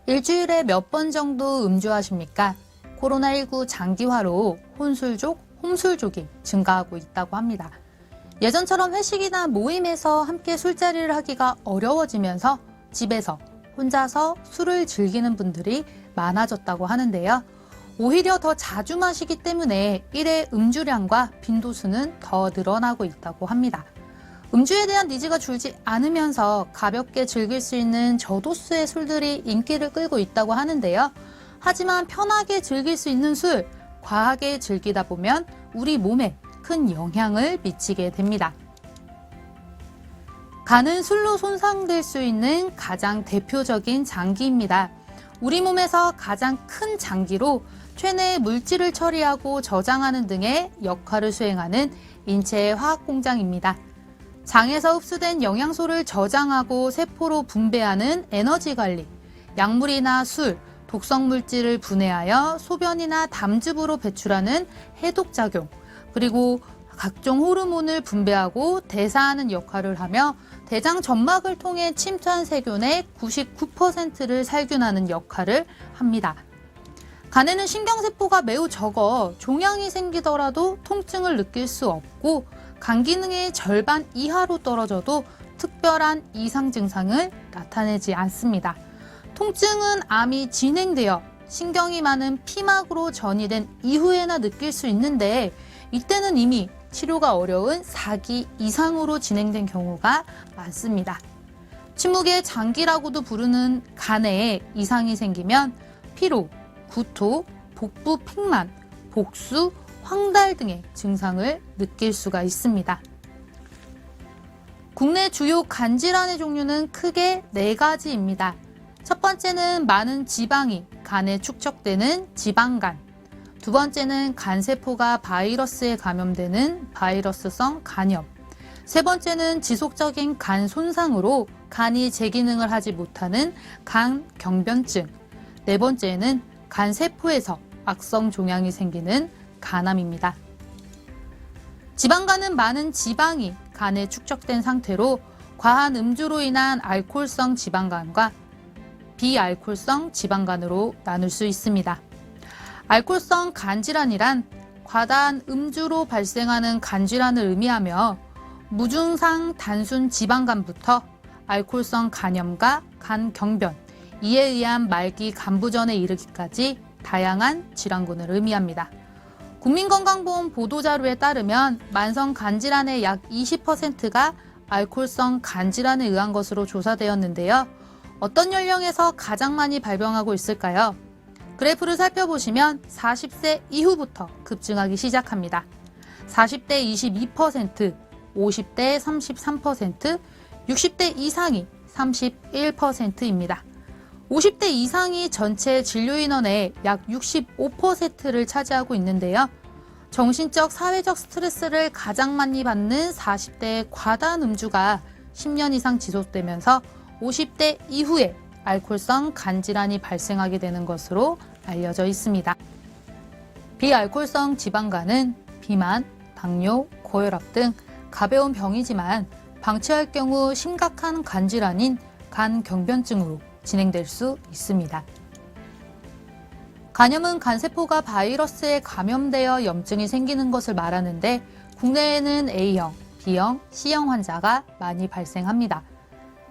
일주일에 몇 번 정도 음주하십니까? 코로나19 장기화로 혼술족, 홈술족이 증가하고 있다고 합니다. 예전처럼 회식이나 모임에서 함께 술자리를 하기가 어려워지면서 집에서 혼자서 술을 즐기는 분들이 많아졌다고 하는데요. 오히려 더 자주 마시기 때문에 일회 음주량과 빈도수는 더 늘어나고 있다고 합니다. 음주에 대한 니즈가 줄지 않으면서 가볍게 즐길 수 있는 저도수의 술들이 인기를 끌고 있다고 하는데요. 하지만 편하게 즐길 수 있는 술, 과하게 즐기다 보면 우리 몸에 큰 영향을 미치게 됩니다. 간은 술로 손상될 수 있는 가장 대표적인 장기입니다. 우리 몸에서 가장 큰 장기로 체내의 물질을 처리하고 저장하는 등의 역할을 수행하는 인체의 화학 공장입니다. 장에서 흡수된 영양소를 저장하고 세포로 분배하는 에너지 관리, 약물이나 술, 독성 물질을 분해하여 소변이나 담즙으로 배출하는 해독작용, 그리고 각종 호르몬을 분배하고 대사하는 역할을 하며 대장 점막을 통해 침투한 세균의 99%를 살균하는 역할을 합니다. 간에는 신경세포가 매우 적어 종양이 생기더라도 통증을 느낄 수 없고 간 기능의 절반 이하로 떨어져도 특별한 이상 증상을 나타내지 않습니다. 통증은 암이 진행되어 신경이 많은 피막으로 전이된 이후에나 느낄 수 있는데 이때는 이미 치료가 어려운 4기 이상으로 진행된 경우가 많습니다. 침묵의 장기라고도 부르는 간에 이상이 생기면 피로, 구토, 복부 팽만, 복수, 황달 등의 증상을 느낄 수가 있습니다. 국내 주요 간 질환의 종류는 크게 4가지입니다. 첫 번째는 많은 지방이 간에 축적되는 지방간. 두 번째는 간세포가 바이러스에 감염되는 바이러스성 간염. 세 번째는 지속적인 간 손상으로 간이 제 기능을 하지 못하는 간경변증. 네 번째는 간세포에서 악성 종양이 생기는 간암입니다. 지방간은 많은 지방이 간에 축적된 상태로 과한 음주로 인한 알코올성 지방간과 비알코올성 지방간으로 나눌 수 있습니다. 알코올성 간질환이란 과다한 음주로 발생하는 간질환을 의미하며 무증상 단순 지방간부터 알코올성 간염과 간경변, 이에 의한 말기 간부전에 이르기까지 다양한 질환군을 의미합니다. 국민건강보험 보도자료에 따르면 만성 간질환의 약 20%가 알코올성 간질환에 의한 것으로 조사되었는데요. 어떤 연령에서 가장 많이 발병하고 있을까요? 그래프를 살펴보시면 40세 이후부터 급증하기 시작합니다. 40대 22%, 50대 33%, 60대 이상이 31%입니다. 50대 이상이 전체 진료인원의 약 65%를 차지하고 있는데요. 정신적, 사회적 스트레스를 가장 많이 받는 40대의 과다한 음주가 10년 이상 지속되면서 50대 이후에 알코올성 간질환이 발생하게 되는 것으로 알려져 있습니다. 비알코올성 지방간은 비만, 당뇨, 고혈압 등 가벼운 병이지만 방치할 경우 심각한 간질환인 간경변증으로 진행될 수 있습니다. 간염은 간세포가 바이러스에 감염되어 염증이 생기는 것을 말하는데 국내에는 A형, B형, C형 환자가 많이 발생합니다.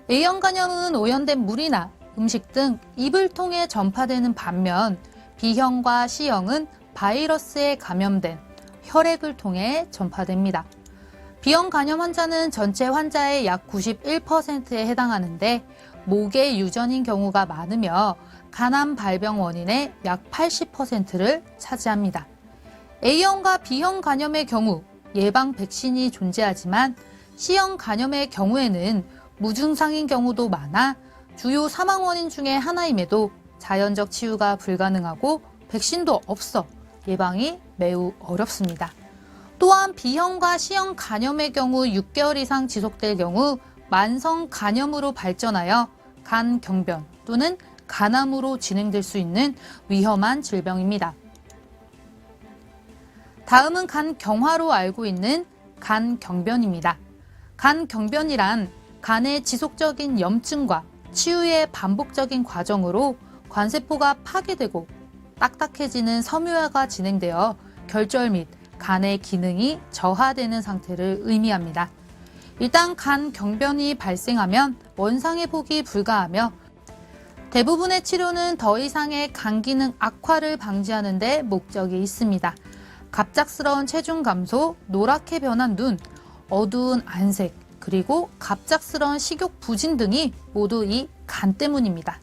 A형 간염은 오염된 물이나 음식 등 입을 통해 전파되는 반면 B형과 C형은 바이러스에 감염된 혈액을 통해 전파됩니다. B형 간염 환자는 전체 환자의 약 91%에 해당하는데 목의 유전인 경우가 많으며 간암 발병 원인의 약 80%를 차지합니다. A형과 B형 간염의 경우 예방 백신이 존재하지만 C형 간염의 경우에는 무증상인 경우도 많아 주요 사망 원인 중에 하나임에도 자연적 치유가 불가능하고 백신도 없어 예방이 매우 어렵습니다. 또한 B형과 C형 간염의 경우 6개월 이상 지속될 경우 만성 간염으로 발전하여 간경변 또는 간암으로 진행될 수 있는 위험한 질병입니다. 다음은 간경화로 알고 있는 간경변입니다. 간경변이란 간의 지속적인 염증과 치유의 반복적인 과정으로 관세포가 파괴되고 딱딱해지는 섬유화가 진행되어 결절 및 간의 기능이 저하되는 상태를 의미합니다. 일단 간 경변이 발생하면 원상회복이 불가하며 대부분의 치료는 더 이상의 간 기능 악화를 방지하는 데 목적이 있습니다. 갑작스러운 체중 감소, 노랗게 변한 눈, 어두운 안색, 그리고 갑작스러운 식욕 부진 등이 모두 이 간 때문입니다.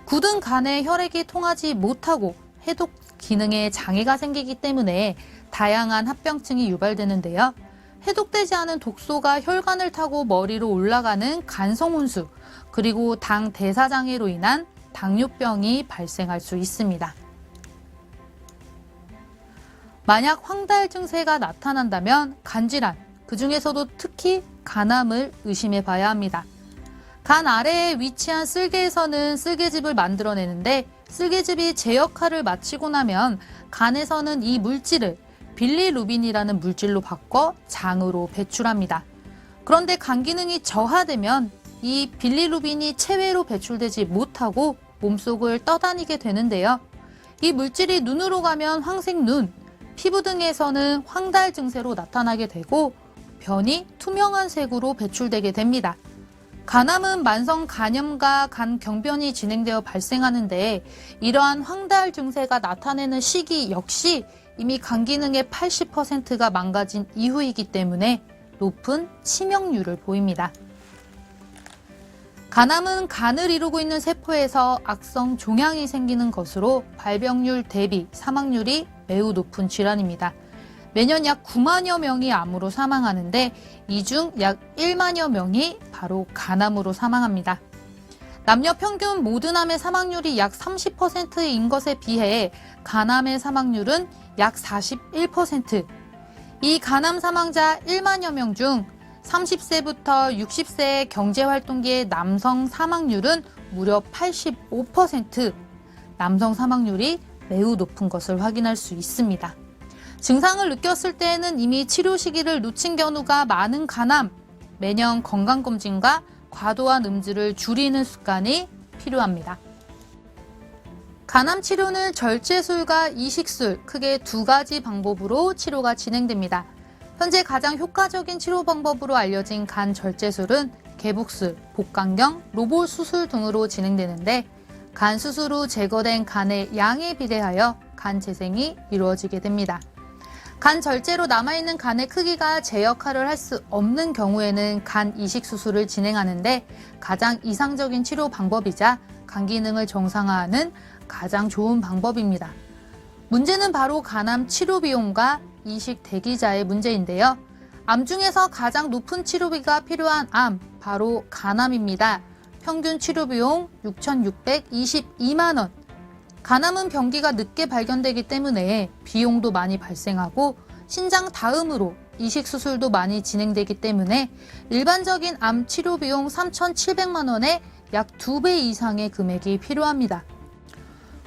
굳은 간에 혈액이 통하지 못하고 해독 기능에 장애가 생기기 때문에 다양한 합병증이 유발되는데요. 해독되지 않은 독소가 혈관을 타고 머리로 올라가는 간성혼수, 그리고 당 대사장애로 인한 당뇨병이 발생할 수 있습니다. 만약 황달 증세가 나타난다면 간질환, 그 중에서도 특히 간암을 의심해 봐야 합니다. 간 아래에 위치한 쓸개에서는 쓸개즙을 만들어내는데 쓸개즙이 제 역할을 마치고 나면 간에서는 이 물질을 빌리루빈이라는 물질로 바꿔 장으로 배출합니다. 그런데 간 기능이 저하되면 이 빌리루빈이 체외로 배출되지 못하고 몸속을 떠다니게 되는데요. 이 물질이 눈으로 가면 황색 눈, 피부 등에서는 황달 증세로 나타나게 되고 변이 투명한 색으로 배출되게 됩니다. 간암은 만성 간염과 간 경변이 진행되어 발생하는데 이러한 황달 증세가 나타내는 시기 역시 이미 간 기능의 80%가 망가진 이후이기 때문에 높은 치명률을 보입니다. 간암은 간을 이루고 있는 세포에서 악성 종양이 생기는 것으로 발병률 대비 사망률이 매우 높은 질환입니다. 매년 약 9만여 명이 암으로 사망하는데 이 중 약 1만여 명이 바로 간암으로 사망합니다. 남녀 평균 모든 암의 사망률이 약 30%인 것에 비해 간암의 사망률은 약 41%. 이 간암 사망자 1만여 명 중 30세부터 60세의 경제활동기의 남성 사망률은 무려 85%. 남성 사망률이 매우 높은 것을 확인할 수 있습니다. 증상을 느꼈을 때에는 이미 치료 시기를 놓친 경우가 많은 간암, 매년 건강검진과 과도한 음주를 줄이는 습관이 필요합니다. 간암 치료는 절제술과 이식술, 크게 두 가지 방법으로 치료가 진행됩니다. 현재 가장 효과적인 치료 방법으로 알려진 간 절제술은 개복술, 복강경, 로봇 수술 등으로 진행되는데 간 수술 후 제거된 간의 양에 비례하여 간 재생이 이루어지게 됩니다. 간 절제로 남아있는 간의 크기가 제 역할을 할 수 없는 경우에는 간 이식 수술을 진행하는데 가장 이상적인 치료 방법이자 간 기능을 정상화하는 가장 좋은 방법입니다. 문제는 바로 간암 치료 비용과 이식 대기자의 문제인데요. 암 중에서 가장 높은 치료비가 필요한 암, 바로 간암입니다. 평균 치료 비용 6,622만 원. 간암은 병기가 늦게 발견되기 때문에 비용도 많이 발생하고 신장 다음으로 이식 수술도 많이 진행되기 때문에 일반적인 암 치료 비용 3,700만 원에 약 2배 이상의 금액이 필요합니다.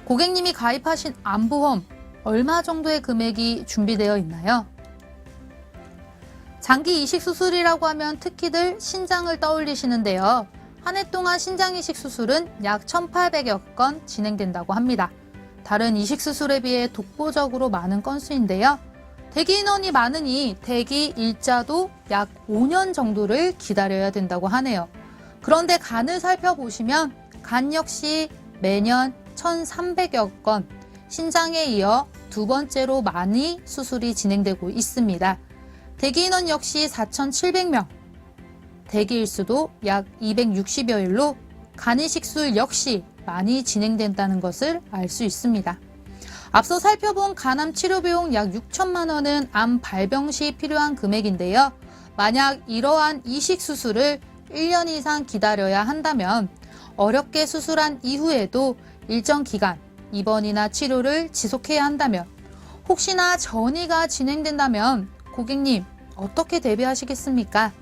고객님이 가입하신 암보험 얼마 정도의 금액이 준비되어 있나요? 장기 이식 수술이라고 하면 특히들 신장을 떠올리시는데요. 한 해 동안 신장 이식 수술은 약 1,800여 건 진행된다고 합니다. 다른 이식 수술에 비해 독보적으로 많은 건수인데요. 대기 인원이 많으니 대기 일자도 약 5년 정도를 기다려야 된다고 하네요. 그런데 간을 살펴보시면 간 역시 매년 1,300여 건, 신장에 이어 두 번째로 많이 수술이 진행되고 있습니다. 대기 인원 역시 4,700명, 대기 일수도 약 260여 일로 간 이식술 역시 많이 진행된다는 것을 알 수 있습니다. 앞서 살펴본 간암 치료 비용 약 6천만 원은 암 발병 시 필요한 금액인데요. 만약 이러한 이식 수술을 1년 이상 기다려야 한다면 어렵게 수술한 이후에도 일정 기간 입원이나 치료를 지속해야 한다면 혹시나 전이가 진행된다면 고객님 어떻게 대비하시겠습니까?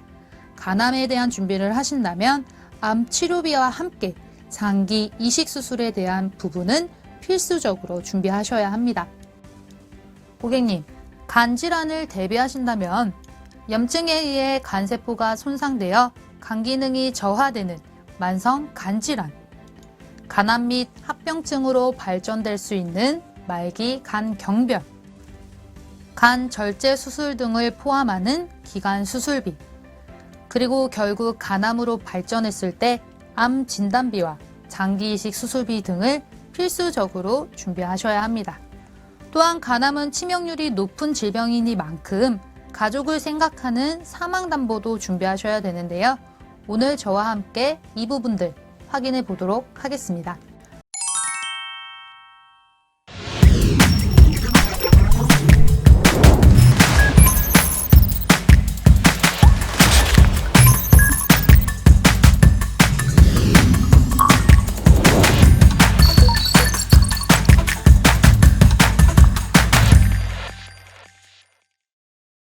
간암에 대한 준비를 하신다면 암 치료비와 함께 장기 이식 수술에 대한 부분은 필수적으로 준비하셔야 합니다. 고객님, 간 질환을 대비하신다면 염증에 의해 간세포가 손상되어 간 기능이 저하되는 만성 간질환, 간암 및 합병증으로 발전될 수 있는 말기 간 경변, 간 절제 수술 등을 포함하는 기간 수술비, 그리고 결국 간암으로 발전했을 때 암 진단비와 장기 이식 수술비 등을 필수적으로 준비하셔야 합니다. 또한 간암은 치명률이 높은 질병이니만큼 가족을 생각하는 사망담보도 준비하셔야 되는데요. 오늘 저와 함께 이 부분들 확인해 보도록 하겠습니다.